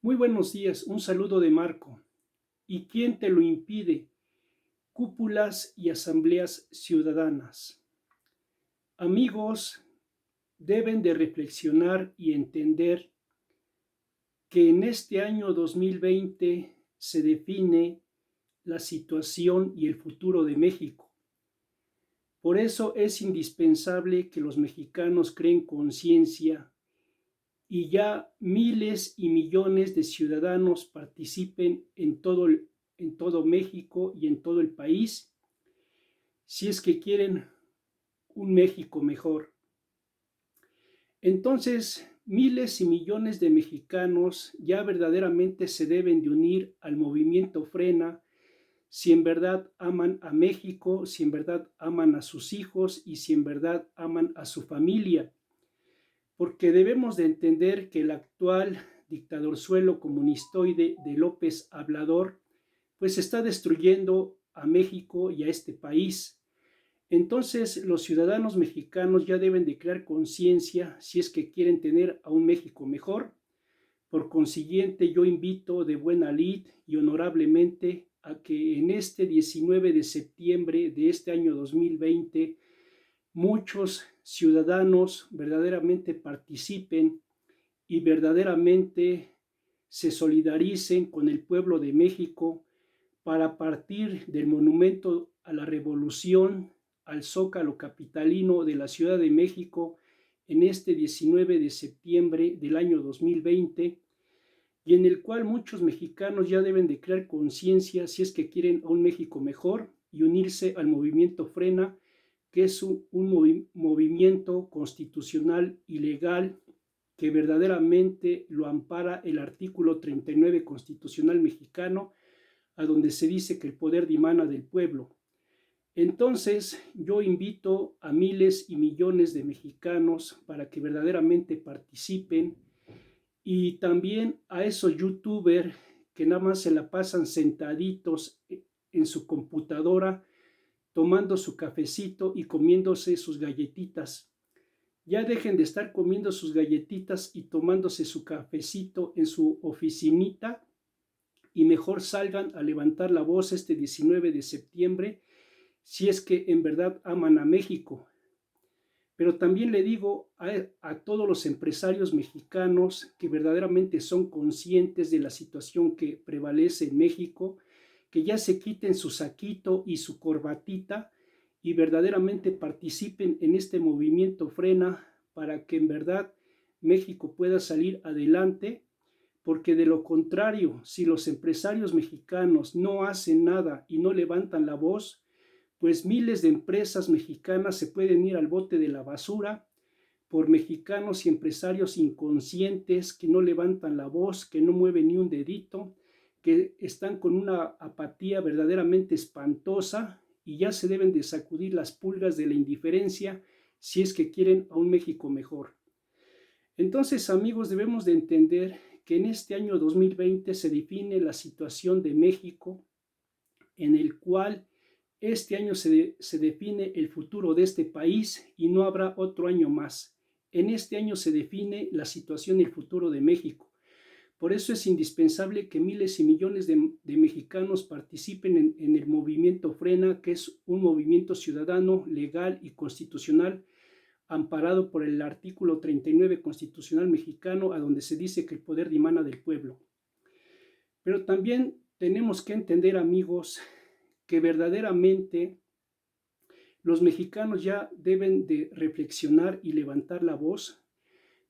Muy buenos días, un saludo de Marco. ¿Y quién te lo impide? Cúpulas y asambleas ciudadanas. Amigos, deben de reflexionar y entender que en este año 2020 se define la situación y el futuro de México. Por eso es indispensable que los mexicanos creen conciencia y ya miles y millones de ciudadanos participen en todo México y en todo el país, si es que quieren un México mejor. Entonces, miles y millones de mexicanos ya verdaderamente se deben de unir al movimiento Frena si en verdad aman a México, si en verdad aman a sus hijos y si en verdad aman a su familia, porque debemos de entender que el actual dictadorzuelo comunistoide de López Obrador pues está destruyendo a México y a este país. Entonces los ciudadanos mexicanos ya deben de crear conciencia si es que quieren tener a un México mejor. Por consiguiente, yo invito de buena lid y honorablemente a que en este 19 de septiembre de este año 2020 muchos ciudadanos verdaderamente participen y verdaderamente se solidaricen con el pueblo de México para partir del monumento a la revolución al Zócalo capitalino de la Ciudad de México en este 19 de septiembre del año 2020, y en el cual muchos mexicanos ya deben de crear conciencia si es que quieren a un México mejor y unirse al movimiento Frena, que es un movimiento constitucional y legal que verdaderamente lo ampara el artículo 39 constitucional mexicano, a donde se dice que el poder dimana del pueblo. Entonces, yo invito a miles y millones de mexicanos para que verdaderamente participen, y también a esos youtubers que nada más se la pasan sentaditos en su computadora tomando su cafecito y comiéndose sus galletitas. Ya dejen de estar comiendo sus galletitas y tomándose su cafecito en su oficinita y mejor salgan a levantar la voz este 19 de septiembre si es que en verdad aman a México. Pero también le digo a todos los empresarios mexicanos que verdaderamente son conscientes de la situación que prevalece en México, que ya se quiten su saquito y su corbatita y verdaderamente participen en este movimiento Frena para que en verdad México pueda salir adelante, porque de lo contrario, si los empresarios mexicanos no hacen nada y no levantan la voz, pues miles de empresas mexicanas se pueden ir al bote de la basura por mexicanos y empresarios inconscientes que no levantan la voz, que no mueven ni un dedito, que están con una apatía verdaderamente espantosa y ya se deben de sacudir las pulgas de la indiferencia si es que quieren a un México mejor. Entonces, amigos, debemos de entender que en este año 2020 se define la situación de México, en el cual este año se define el futuro de este país y no habrá otro año más. En este año se define la situación y el futuro de México. Por eso es indispensable que miles y millones de mexicanos participen en el movimiento Frena, que es un movimiento ciudadano, legal y constitucional, amparado por el artículo 39 constitucional mexicano, a donde se dice que el poder dimana del pueblo. Pero también tenemos que entender, amigos, que verdaderamente los mexicanos ya deben de reflexionar y levantar la voz,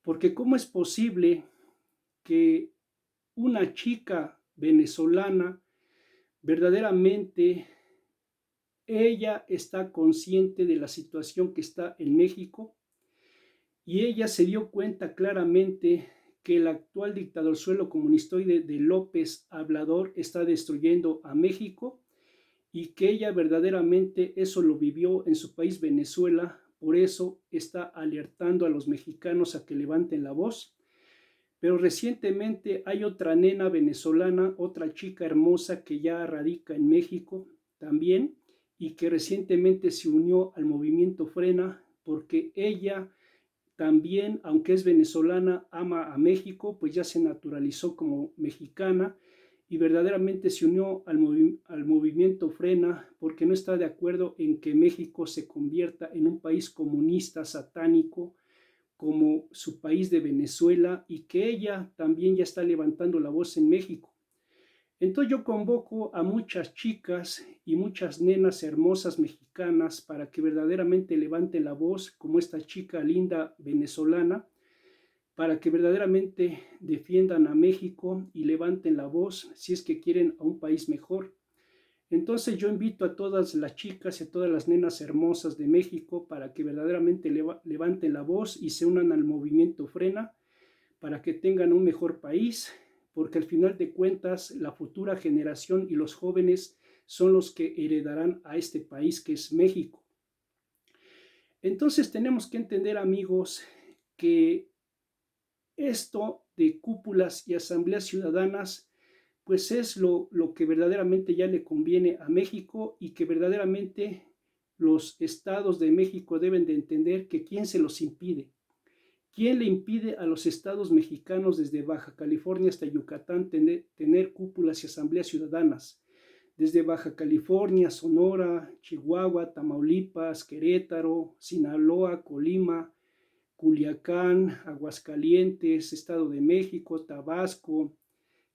porque ¿cómo es posible que una chica venezolana verdaderamente ella está consciente de la situación que está en México y ella se dio cuenta claramente que el actual dictadorzuelo comunistoide de López Obrador está destruyendo a México y que ella verdaderamente eso lo vivió en su país Venezuela, por eso está alertando a los mexicanos a que levanten la voz. Pero recientemente hay otra nena venezolana, otra chica hermosa que ya radica en México también y que recientemente se unió al movimiento Frena porque ella también, aunque es venezolana, ama a México, pues ya se naturalizó como mexicana y verdaderamente se unió al movimiento Frena porque no está de acuerdo en que México se convierta en un país comunista, satánico, como su país de Venezuela, y que ella también ya está levantando la voz en México. Entonces yo convoco a muchas chicas y muchas nenas hermosas mexicanas para que verdaderamente levanten la voz, como esta chica linda venezolana, para que verdaderamente defiendan a México y levanten la voz si es que quieren a un país mejor. Entonces yo invito a todas las chicas y a todas las nenas hermosas de México para que verdaderamente levanten la voz y se unan al movimiento Frena para que tengan un mejor país, porque al final de cuentas la futura generación y los jóvenes son los que heredarán a este país que es México. Entonces tenemos que entender, amigos, que esto de cúpulas y asambleas ciudadanas pues es lo que verdaderamente ya le conviene a México y que verdaderamente los estados de México deben de entender que quién se los impide. ¿Quién le impide a los estados mexicanos desde Baja California hasta Yucatán tener cúpulas y asambleas ciudadanas? Desde Baja California, Sonora, Chihuahua, Tamaulipas, Querétaro, Sinaloa, Colima, Culiacán, Aguascalientes, Estado de México, Tabasco,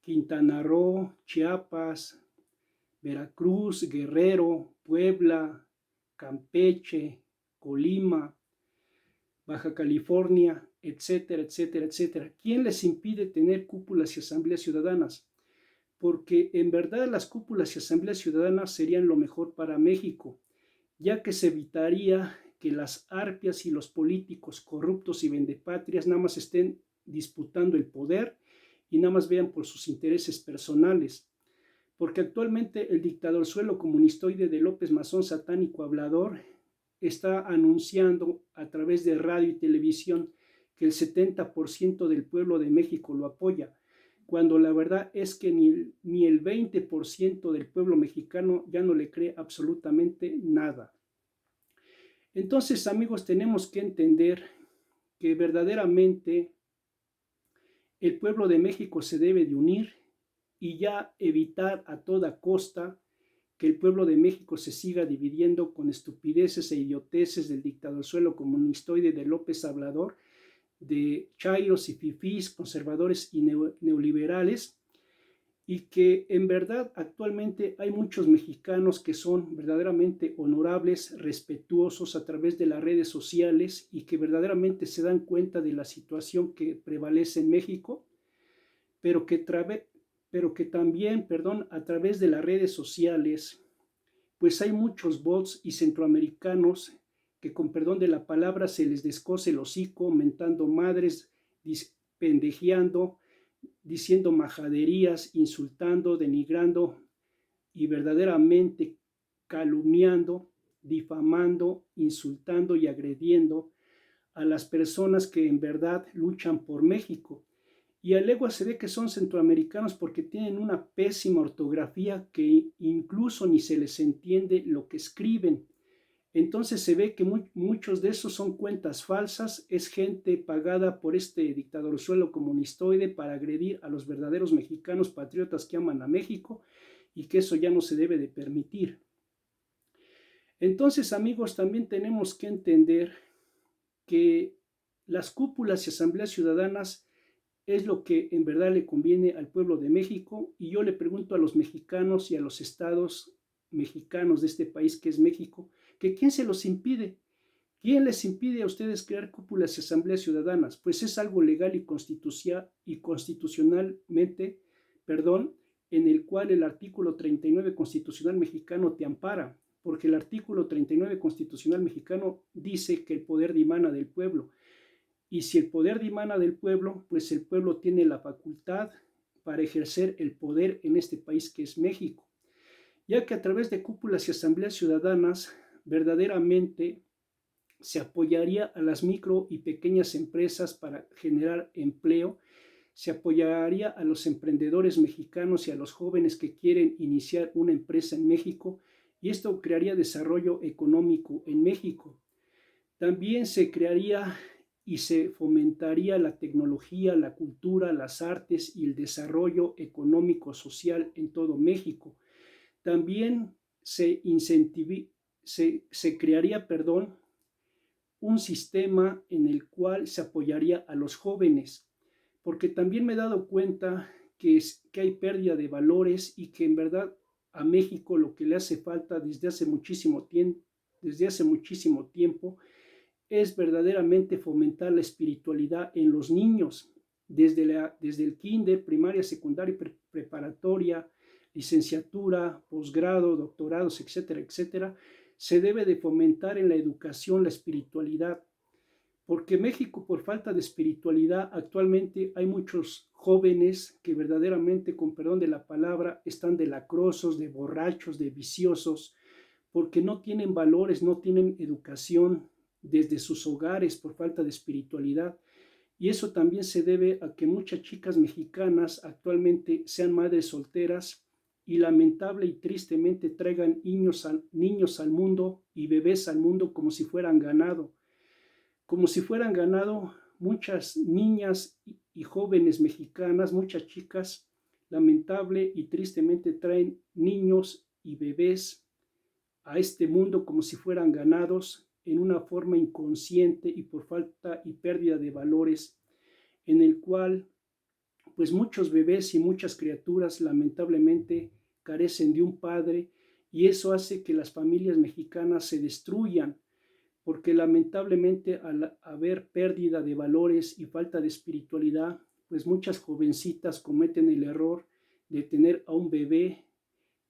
Quintana Roo, Chiapas, Veracruz, Guerrero, Puebla, Campeche, Colima, Baja California, etcétera, etcétera, etcétera. ¿Quién les impide tener cúpulas y asambleas ciudadanas? Porque en verdad las cúpulas y asambleas ciudadanas serían lo mejor para México, ya que se evitaría que las arpias y los políticos corruptos y vendepatrias nada más estén disputando el poder y nada más vean por sus intereses personales. Porque actualmente el dictadorzuelo comunistoide de López Mazón satánico hablador está anunciando a través de radio y televisión que el 70% del pueblo de México lo apoya, cuando la verdad es que ni el 20% del pueblo mexicano ya no le cree absolutamente nada. Entonces, amigos, tenemos que entender que verdaderamente el pueblo de México se debe de unir y ya evitar a toda costa que el pueblo de México se siga dividiendo con estupideces e idioteces del dictadorzuelo comunistoide de López Obrador, de chairos y fifís, conservadores y neoliberales, y que en verdad actualmente hay muchos mexicanos que son verdaderamente honorables, respetuosos a través de las redes sociales y que verdaderamente se dan cuenta de la situación que prevalece en México, pero que también, a través de las redes sociales, pues hay muchos bots y centroamericanos que con perdón de la palabra se les descose el hocico, mentando madres, pendejeando, diciendo majaderías, insultando, denigrando y verdaderamente calumniando, difamando, insultando y agrediendo a las personas que en verdad luchan por México. Y a legua se ve que son centroamericanos porque tienen una pésima ortografía que incluso ni se les entiende lo que escriben. Entonces se ve que muchos de esos son cuentas falsas, es gente pagada por este dictadorzuelo comunistoide para agredir a los verdaderos mexicanos patriotas que aman a México y que eso ya no se debe de permitir. Entonces, amigos, también tenemos que entender que las cúpulas y asambleas ciudadanas es lo que en verdad le conviene al pueblo de México, y yo le pregunto a los mexicanos y a los estados mexicanos de este país que es México, que ¿quién se los impide? ¿Quién les impide a ustedes crear cúpulas y asambleas ciudadanas? Pues es algo legal y constitucionalmente, en el cual el artículo 39 constitucional mexicano te ampara, porque el artículo 39 constitucional mexicano dice que el poder dimana del pueblo. Y si el poder dimana del pueblo, pues el pueblo tiene la facultad para ejercer el poder en este país que es México, ya que a través de cúpulas y asambleas ciudadanas verdaderamente se apoyaría a las micro y pequeñas empresas para generar empleo, se apoyaría a los emprendedores mexicanos y a los jóvenes que quieren iniciar una empresa en México, y esto crearía desarrollo económico en México. También se crearía y se fomentaría la tecnología, la cultura, las artes y el desarrollo económico social en todo México. También se crearía, un sistema en el cual se apoyaría a los jóvenes, porque también me he dado cuenta que hay pérdida de valores y que en verdad a México lo que le hace falta desde hace muchísimo tiempo es verdaderamente fomentar la espiritualidad en los niños, desde el kinder, primaria, secundaria, preparatoria, licenciatura, posgrado, doctorados, etcétera, etcétera. Se debe de fomentar en la educación la espiritualidad, porque México, por falta de espiritualidad, actualmente hay muchos jóvenes que verdaderamente, con perdón de la palabra, están de lacrosos, de borrachos, de viciosos, porque no tienen valores, no tienen educación desde sus hogares por falta de espiritualidad. Y eso también se debe a que muchas chicas mexicanas actualmente sean madres solteras y lamentable y tristemente traigan niños al mundo y bebés al mundo como si fueran ganado. Como si fueran ganado, muchas niñas y jóvenes mexicanas, muchas chicas, lamentable y tristemente traen niños y bebés a este mundo como si fueran ganados en una forma inconsciente y por falta y pérdida de valores, en el cual pues muchos bebés y muchas criaturas lamentablemente carecen de un padre, y eso hace que las familias mexicanas se destruyan, porque lamentablemente al haber pérdida de valores y falta de espiritualidad, pues muchas jovencitas cometen el error de tener a un bebé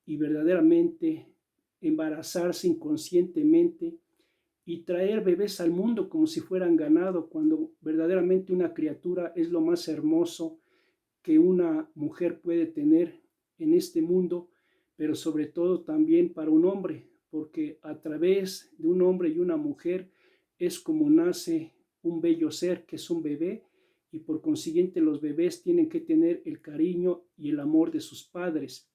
y verdaderamente embarazarse inconscientemente y traer bebés al mundo como si fueran ganado, cuando verdaderamente una criatura es lo más hermoso que una mujer puede tener en este mundo, pero sobre todo también para un hombre, porque a través de un hombre y una mujer es como nace un bello ser que es un bebé, y por consiguiente los bebés tienen que tener el cariño y el amor de sus padres.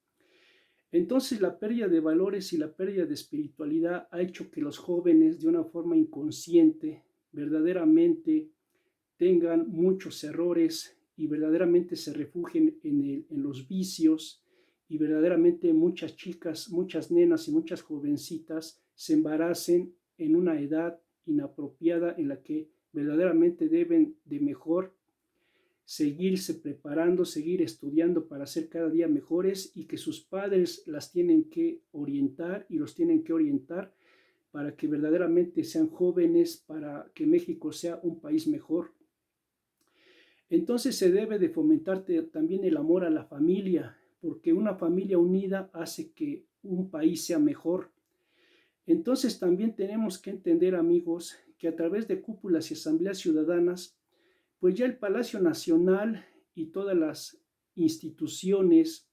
Entonces la pérdida de valores y la pérdida de espiritualidad ha hecho que los jóvenes de una forma inconsciente verdaderamente tengan muchos errores y verdaderamente se refugien en los vicios, y verdaderamente muchas chicas, muchas nenas y muchas jovencitas se embaracen en una edad inapropiada en la que verdaderamente deben de mejor seguirse preparando, seguir estudiando para ser cada día mejores, y que sus padres las tienen que orientar y los tienen que orientar para que verdaderamente sean jóvenes, para que México sea un país mejor. Entonces se debe de fomentar también el amor a la familia, porque una familia unida hace que un país sea mejor. Entonces también tenemos que entender, amigos, que a través de cúpulas y asambleas ciudadanas, pues ya el Palacio Nacional y todas las instituciones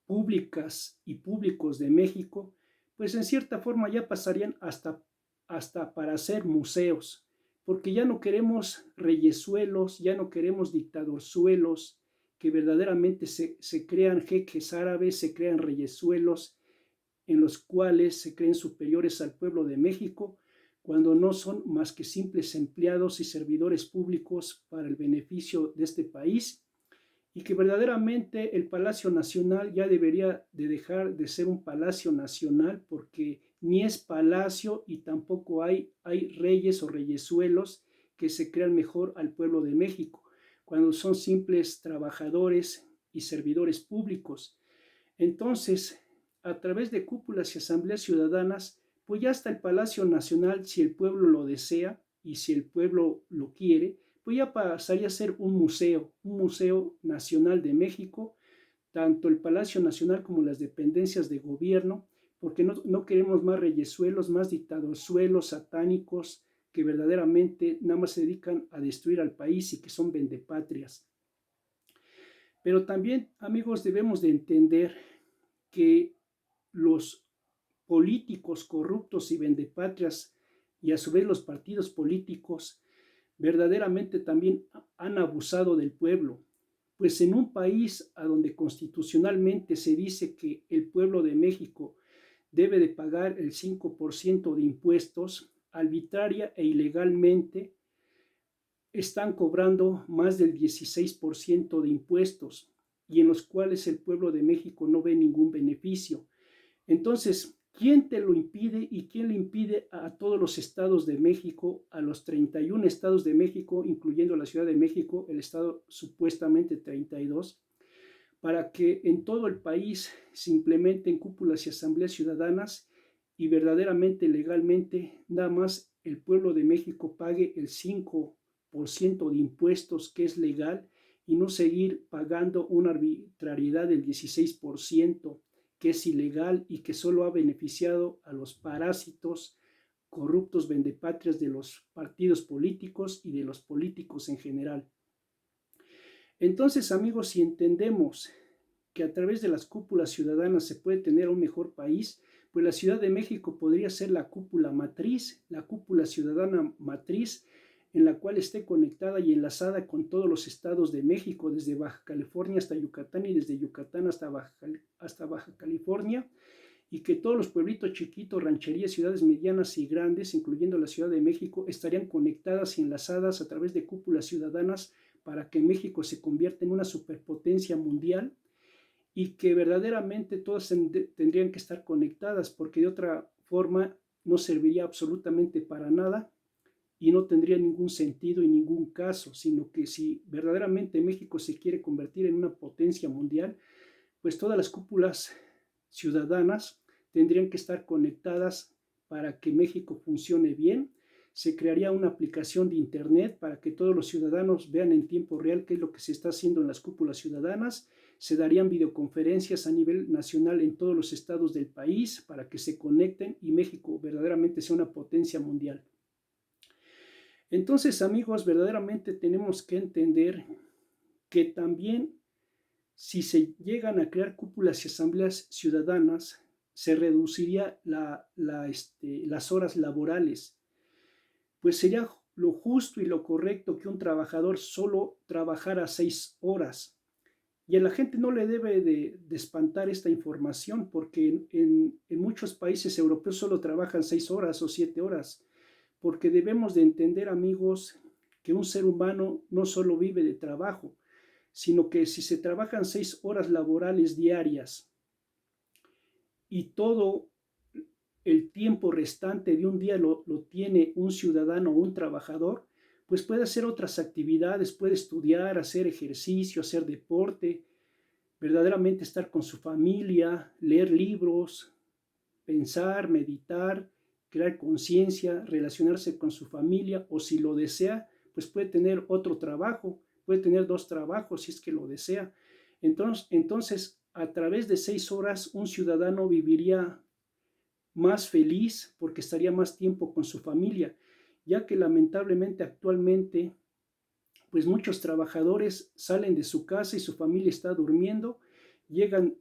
públicas y públicos de México, pues en cierta forma ya pasarían hasta para ser museos, porque ya no queremos reyesuelos, ya no queremos dictadorzuelos, que verdaderamente se crean jeques árabes, se crean reyesuelos en los cuales se creen superiores al pueblo de México, cuando no son más que simples empleados y servidores públicos para el beneficio de este país, y que verdaderamente el Palacio Nacional ya debería de dejar de ser un palacio nacional, porque ni es palacio y tampoco hay reyes o reyesuelos que se crean mejor al pueblo de México, cuando son simples trabajadores y servidores públicos. Entonces, a través de cúpulas y asambleas ciudadanas, pues ya está el Palacio Nacional, si el pueblo lo desea y si el pueblo lo quiere, pues ya pasaría a ser un museo nacional de México, tanto el Palacio Nacional como las dependencias de gobierno, porque no queremos más reyesuelos, más dictadorzuelos satánicos que verdaderamente nada más se dedican a destruir al país y que son vendepatrias. Pero también, amigos, debemos de entender que los políticos corruptos y vendepatrias, y a su vez los partidos políticos, verdaderamente también han abusado del pueblo, pues en un país a donde constitucionalmente se dice que el pueblo de México debe de pagar el 5% de impuestos, arbitraria e ilegalmente están cobrando más del 16% de impuestos y en los cuales el pueblo de México no ve ningún beneficio. Entonces, ¿quién te lo impide y quién le impide a todos los estados de México, a los 31 estados de México, incluyendo la Ciudad de México, el estado supuestamente 32, para que en todo el país se implementen cúpulas y asambleas ciudadanas y verdaderamente legalmente nada más el pueblo de México pague el 5% de impuestos que es legal y no seguir pagando una arbitrariedad del 16% que es ilegal y que solo ha beneficiado a los parásitos corruptos vendepatrias de los partidos políticos y de los políticos en general. Entonces, amigos, si entendemos que a través de las cúpulas ciudadanas se puede tener un mejor país, pues la Ciudad de México podría ser la cúpula matriz, la cúpula ciudadana matriz, en la cual esté conectada y enlazada con todos los estados de México, desde Baja California hasta Yucatán y desde Yucatán hasta Baja California, y que todos los pueblitos chiquitos, rancherías, ciudades medianas y grandes, incluyendo la Ciudad de México, estarían conectadas y enlazadas a través de cúpulas ciudadanas para que México se convierta en una superpotencia mundial y que verdaderamente todas tendrían que estar conectadas, porque de otra forma no serviría absolutamente para nada y no tendría ningún sentido y ningún caso, sino que si verdaderamente México se quiere convertir en una potencia mundial, pues todas las cúpulas ciudadanas tendrían que estar conectadas para que México funcione bien. Se crearía una aplicación de internet para que todos los ciudadanos vean en tiempo real qué es lo que se está haciendo en las cúpulas ciudadanas. Se darían videoconferencias a nivel nacional en todos los estados del país para que se conecten y México verdaderamente sea una potencia mundial. Entonces, amigos, verdaderamente tenemos que entender que también si se llegan a crear cúpulas y asambleas ciudadanas, se reduciría las horas laborales, pues sería lo justo y lo correcto que un trabajador solo trabajara 6 horas. Y a la gente no le debe de espantar esta información, porque en muchos países europeos solo trabajan 6 horas o 7 horas, porque debemos de entender, amigos, que un ser humano no solo vive de trabajo, sino que si se trabajan 6 horas laborales diarias y todo el tiempo restante de un día lo tiene un ciudadano o un trabajador, pues puede hacer otras actividades, puede estudiar, hacer ejercicio, hacer deporte, verdaderamente estar con su familia, leer libros, pensar, meditar, crear conciencia, relacionarse con su familia o si lo desea, pues puede tener otro trabajo, puede tener 2 trabajos si es que lo desea. Entonces a través de 6 horas un ciudadano viviría más feliz porque estaría más tiempo con su familia, ya que lamentablemente actualmente pues muchos trabajadores salen de su casa y su familia está durmiendo, llegan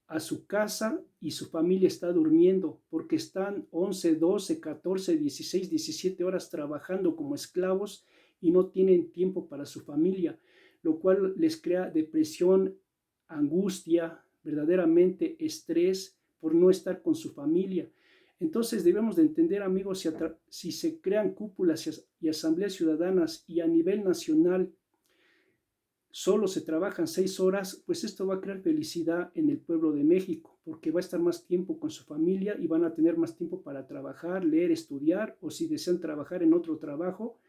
a su casa y su familia está durmiendo porque están 11, 12, 14, 16, 17 horas trabajando como esclavos y no tienen tiempo para su familia, lo cual les crea depresión, angustia, verdaderamente estrés por no estar con su familia. Entonces debemos de entender, amigos, si se crean cúpulas y asambleas ciudadanas y a nivel nacional solo se trabajan 6 horas, pues esto va a crear felicidad en el pueblo de México, porque va a estar más tiempo con su familia y van a tener más tiempo para trabajar, leer, estudiar, o si desean trabajar en otro trabajo,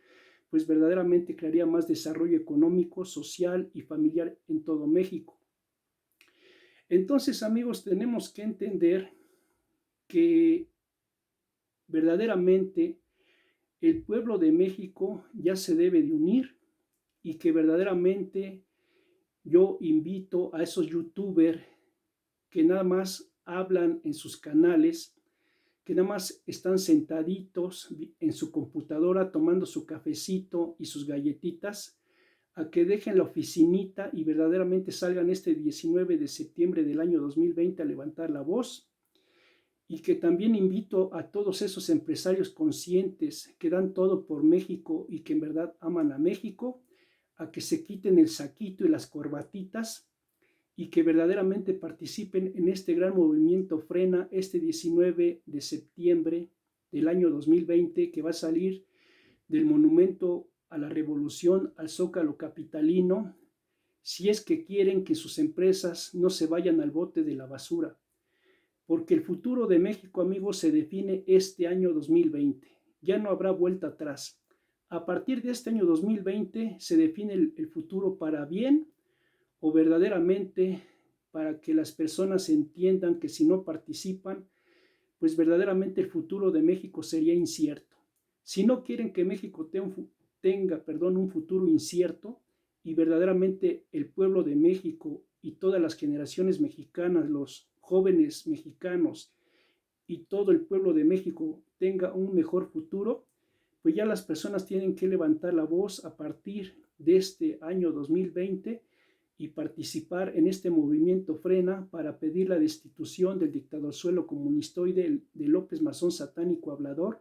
pues verdaderamente crearía más desarrollo económico, social y familiar en todo México. Entonces, amigos, tenemos que entender que verdaderamente el pueblo de México ya se debe de unir y que verdaderamente yo invito a esos youtubers que nada más hablan en sus canales, que nada más están sentaditos en su computadora tomando su cafecito y sus galletitas, a que dejen la oficinita y verdaderamente salgan este 19 de septiembre del año 2020 a levantar la voz. Y que también invito a todos esos empresarios conscientes que dan todo por México y que en verdad aman a México, a que se quiten el saquito y las corbatitas y que verdaderamente participen en este gran movimiento Frena este 19 de septiembre del año 2020 que va a salir del monumento a la revolución, al zócalo capitalino, si es que quieren que sus empresas no se vayan al bote de la basura, porque el futuro de México, amigos, se define este año 2020. Ya no habrá vuelta atrás. A partir de este año 2020 se define el futuro para bien o verdaderamente para que las personas entiendan que si no participan, pues verdaderamente el futuro de México sería incierto. Si no quieren que México tenga un futuro incierto y verdaderamente el pueblo de México y todas las generaciones mexicanas, los jóvenes mexicanos y todo el pueblo de México tenga un mejor futuro, pues ya las personas tienen que levantar la voz a partir de este año 2020 y participar en este movimiento Frena para pedir la destitución del dictadorzuelo comunistoide de López Mazón satánico hablador,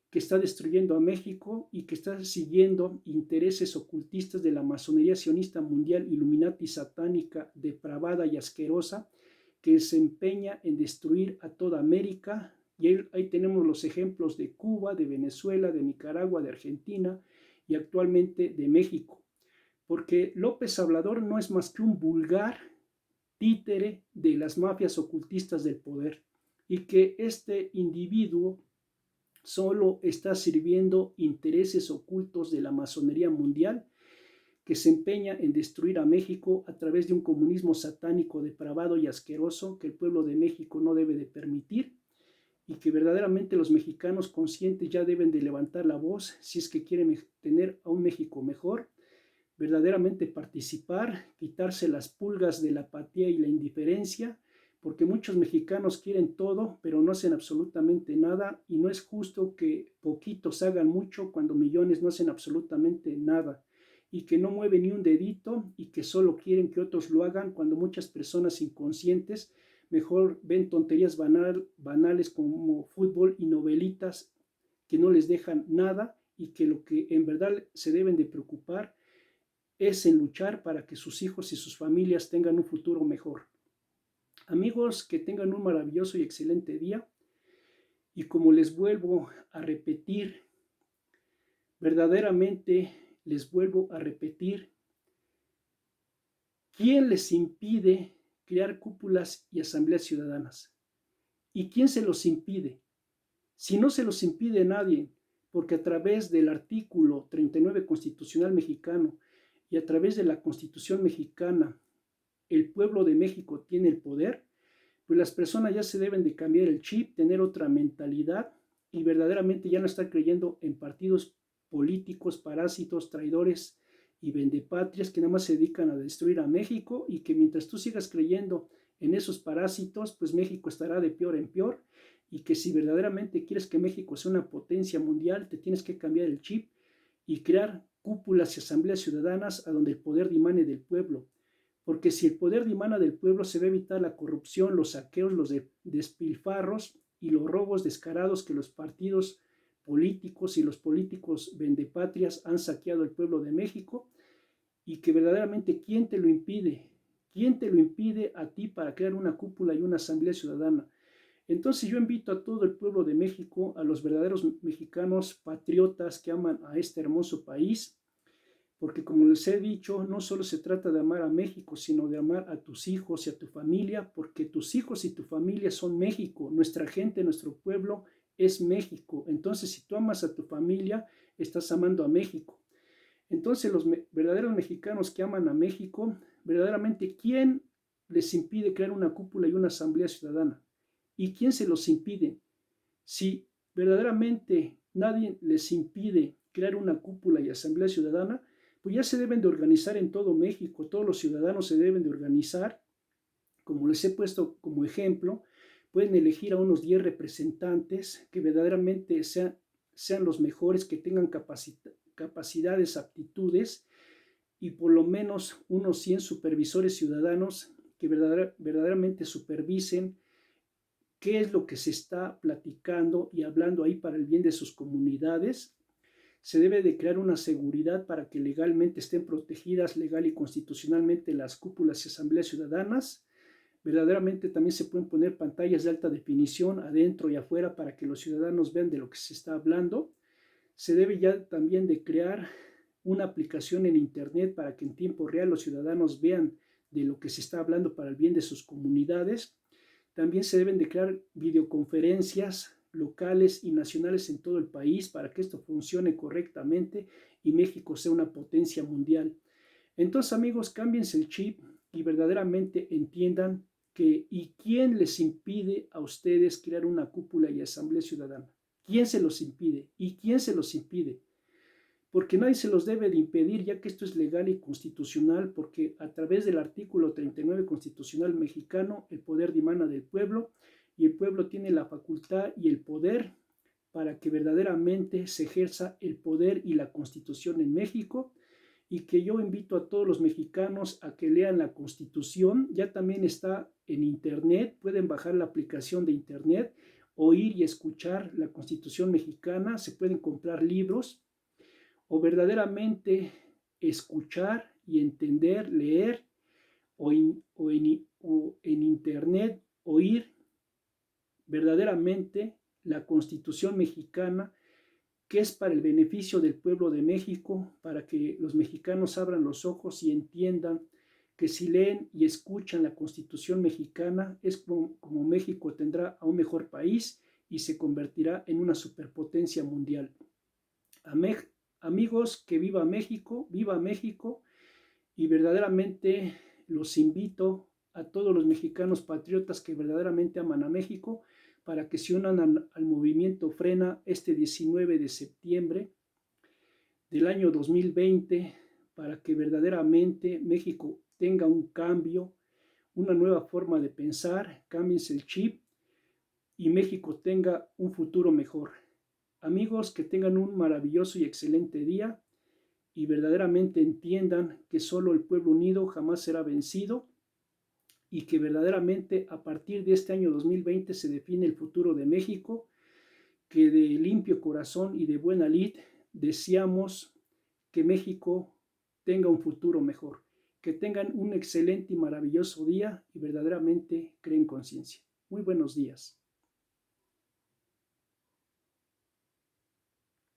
que está destruyendo a México y que está siguiendo intereses ocultistas de la masonería sionista mundial Illuminati satánica, depravada y asquerosa, que se empeña en destruir a toda América. Y ahí tenemos los ejemplos de Cuba, de Venezuela, de Nicaragua, de Argentina y actualmente de México. Porque López Obrador no es más que un vulgar títere de las mafias ocultistas del poder y que este individuo solo está sirviendo intereses ocultos de la masonería mundial que se empeña en destruir a México a través de un comunismo satánico, depravado y asqueroso que el pueblo de México no debe de permitir y que verdaderamente los mexicanos conscientes ya deben de levantar la voz si es que quieren tener a un México mejor, verdaderamente participar, quitarse las pulgas de la apatía y la indiferencia, porque muchos mexicanos quieren todo, pero no hacen absolutamente nada, y no es justo que poquitos hagan mucho cuando millones no hacen absolutamente nada, y que no mueven ni un dedito, y que solo quieren que otros lo hagan, cuando muchas personas inconscientes mejor ven tonterías banales como fútbol y novelitas que no les dejan nada, y que lo que en verdad se deben de preocupar es en luchar para que sus hijos y sus familias tengan un futuro mejor. Amigos, que tengan un maravilloso y excelente día. Y como les vuelvo a repetir, verdaderamente les vuelvo a repetir, ¿quién les impide crear cúpulas y asambleas ciudadanas? ¿Y quién se los impide? Si no se los impide nadie, porque a través del artículo 39 constitucional mexicano y a través de la Constitución mexicana, el pueblo de México tiene el poder, pues las personas ya se deben de cambiar el chip, tener otra mentalidad y verdaderamente ya no estar creyendo en partidos políticos, parásitos, traidores y vendepatrias que nada más se dedican a destruir a México, y que mientras tú sigas creyendo en esos parásitos, pues México estará de peor en peor, y que si verdaderamente quieres que México sea una potencia mundial, te tienes que cambiar el chip y crear cúpulas y asambleas ciudadanas a donde el poder dimane del pueblo. Porque si el poder dimana del pueblo, se va a evitar la corrupción, los saqueos, los despilfarros y los robos descarados que los partidos políticos y los políticos vendepatrias han saqueado al pueblo de México, y que verdaderamente ¿quién te lo impide? ¿Quién te lo impide a ti para crear una cúpula y una asamblea ciudadana? Entonces yo invito a todo el pueblo de México, a los verdaderos mexicanos patriotas que aman a este hermoso país, porque como les he dicho, no solo se trata de amar a México, sino de amar a tus hijos y a tu familia, porque tus hijos y tu familia son México, nuestra gente, nuestro pueblo es México. Entonces, si tú amas a tu familia, estás amando a México. Entonces, los verdaderos mexicanos que aman a México, verdaderamente, ¿quién les impide crear una cúpula y una asamblea ciudadana? ¿Y quién se los impide? Si verdaderamente nadie les impide crear una cúpula y asamblea ciudadana, pues ya se deben de organizar en todo México, todos los ciudadanos se deben de organizar, como les he puesto como ejemplo, pueden elegir a unos 10 representantes que verdaderamente sean los mejores, que tengan capacidades, aptitudes, y por lo menos unos 100 supervisores ciudadanos que verdaderamente supervisen qué es lo que se está platicando y hablando ahí para el bien de sus comunidades. Se debe de crear una seguridad para que legalmente estén protegidas legal y constitucionalmente las cúpulas y asambleas ciudadanas. Verdaderamente también se pueden poner pantallas de alta definición adentro y afuera para que los ciudadanos vean de lo que se está hablando. Se debe ya también de crear una aplicación en internet para que en tiempo real los ciudadanos vean de lo que se está hablando para el bien de sus comunidades. También se deben de crear videoconferencias locales y nacionales en todo el país para que esto funcione correctamente y México sea una potencia mundial. Entonces, amigos, cámbiense el chip y verdaderamente entiendan que ¿y quién les impide a ustedes crear una cúpula y asamblea ciudadana? ¿Quién se los impide? ¿Y quién se los impide? Porque nadie se los debe de impedir, ya que esto es legal y constitucional, porque a través del artículo 39 constitucional mexicano, el poder dimana del pueblo, y el pueblo tiene la facultad y el poder para que verdaderamente se ejerza el poder y la constitución en México, y que yo invito a todos los mexicanos a que lean la Constitución. Ya también está en internet, pueden bajar la aplicación de internet, oír y escuchar la Constitución mexicana, se pueden comprar libros o verdaderamente escuchar y entender, leer o en internet oír verdaderamente la Constitución mexicana, que es para el beneficio del pueblo de México, para que los mexicanos abran los ojos y entiendan que si leen y escuchan la Constitución mexicana es como México tendrá a un mejor país y se convertirá en una superpotencia mundial. Amigos, que viva México, y verdaderamente los invito a todos los mexicanos patriotas que verdaderamente aman a México para que se unan al movimiento Frena este 19 de septiembre del año 2020 para que verdaderamente México tenga un cambio, una nueva forma de pensar, cámbiense el chip y México tenga un futuro mejor. Amigos, que tengan un maravilloso y excelente día y verdaderamente entiendan que solo el pueblo unido jamás será vencido y que verdaderamente a partir de este año 2020 se define el futuro de México, que de limpio corazón y de buena lid deseamos que México tenga un futuro mejor, que tengan un excelente y maravilloso día y verdaderamente creen conciencia. Muy buenos días.